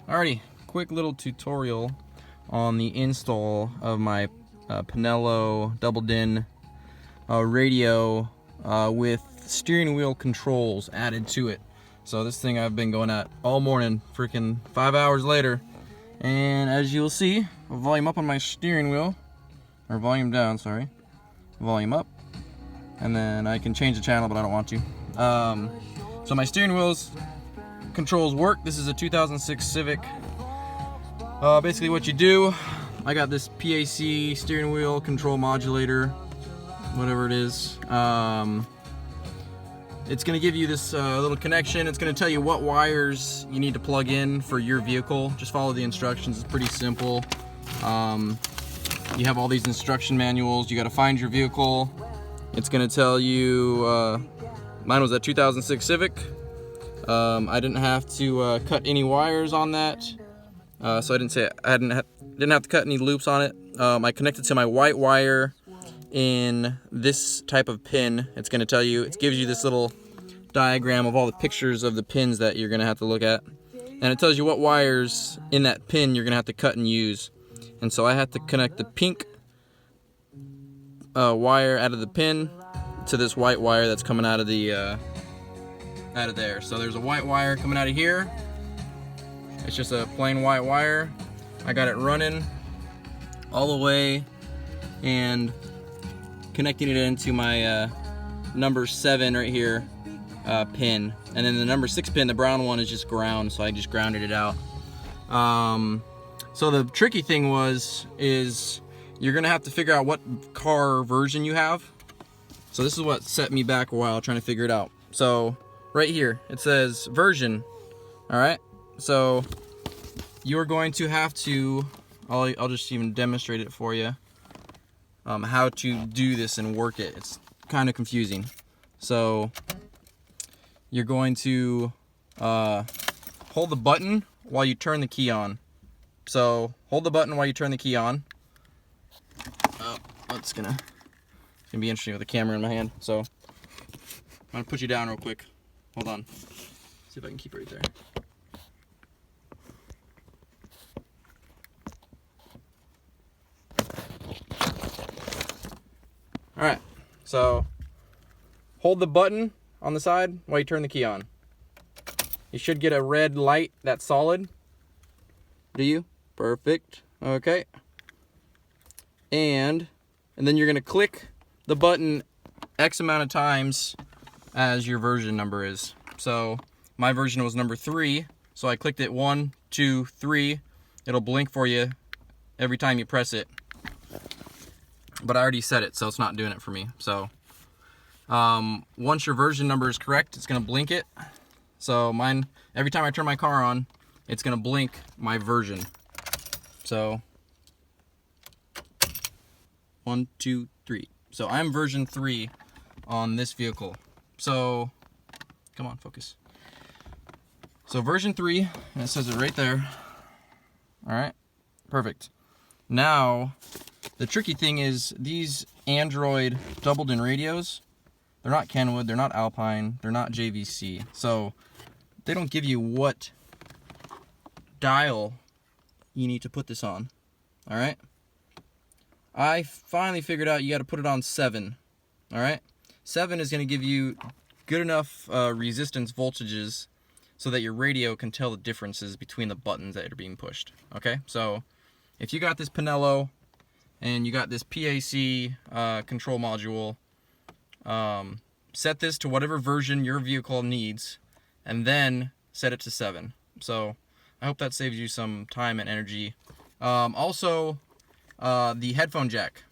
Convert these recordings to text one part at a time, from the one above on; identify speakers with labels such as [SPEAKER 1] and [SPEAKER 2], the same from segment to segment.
[SPEAKER 1] Alrighty, quick little tutorial on the install of my Panlelo double DIN radio with steering wheel controls added to it. So this thing I've been going at all morning, freaking 5 hours later. And as you'll see, volume up on my steering wheel, or volume down, sorry. Volume up, and then I can change the channel, but I don't want to. So my steering wheel's controls work. This is a 2006 Civic. Basically what you do, I got this PAC steering wheel control modulator, whatever it is. It's going to give you this little connection. It's going to tell you what wires you need to plug in for your vehicle. Just follow the instructions. It's pretty simple. You have all these instruction manuals. You got to find your vehicle. It's going to tell you, mine was a 2006 Civic. I didn't have to cut any wires on that, so I didn't have to cut any loops on it. I connected to my white wire in this type of pin. It's going to tell you, it gives you this little diagram of all the pictures of the pins that you're going to have to look at, and it tells you what wires in that pin you're going to have to cut and use. And so I had to connect the pink wire out of the pin to this white wire that's coming out of the out of there. So there's a white wire coming out of here. It's just a plain white wire. I got it running all the way and connecting it into my number 7 right here pin, and then the number 6 pin, the brown one, is just ground, so I just grounded it out. So the tricky thing is you're gonna have to figure out what car version you have. So this is what set me back a while trying to figure it out. So right here it says version. All right, so you're going to have to, I'll just even demonstrate it for you, how to do this and work it. It's kind of confusing. So you're going to hold the button while you turn the key on. So hold the button while you turn the key on. It's gonna be interesting with the camera in my hand. So I'm gonna put you down real quick. Hold on. See if I can keep it right there. Alright, so hold the button on the side while you turn the key on. You should get a red light that's solid. Do you? Perfect. Okay. And then you're going to click the button X amount of times as your version number is. So my version was number 3, so I clicked it 1, 2, 3. It'll blink for you every time you press it. But I already set it, so it's not doing it for me. So once your version number is correct, it's going to blink it. So mine, every time I turn my car on, it's going to blink my version. So 1, 2, 3. So I'm version 3 on this vehicle. So come on, focus. So version 3, and it says it right there. All right, perfect. Now the tricky thing is these Android double DIN radios, they're not Kenwood, they're not Alpine, they're not JVC. So they don't give you what dial you need to put this on. All right, I finally figured out you got to put it on 7. All right, 7 is going to give you good enough resistance voltages so that your radio can tell the differences between the buttons that are being pushed. Okay, so if you got this Panlelo and you got this PAC control module, set this to whatever version your vehicle needs, and then set it to 7. So I hope that saves you some time and energy. Also, the headphone jack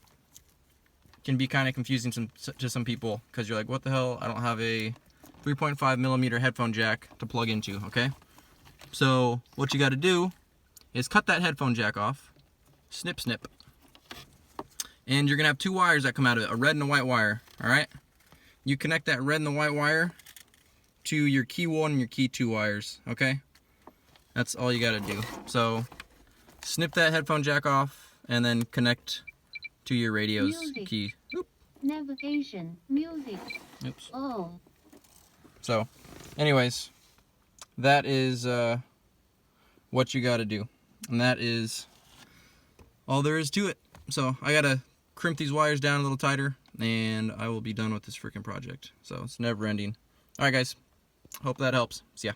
[SPEAKER 1] can be kind of confusing to some people, because you're like, what the hell, I don't have a 3.5mm headphone jack to plug into. Okay, so what you got to do is cut that headphone jack off, snip snip, and you're gonna have 2 wires that come out of it, a red and a white wire. All right, you connect that red and the white wire to your key 1 and your key 2 wires. Okay, that's all you got to do. So snip that headphone jack off and then connect to your radio's music key. Oop.
[SPEAKER 2] Navigation, music.
[SPEAKER 1] Oops.
[SPEAKER 2] Oh.
[SPEAKER 1] So anyways, that is what you got to do. And that is all there is to it. So I got to crimp these wires down a little tighter, and I will be done with this freaking project. So it's never ending. All right, guys. Hope that helps. See ya.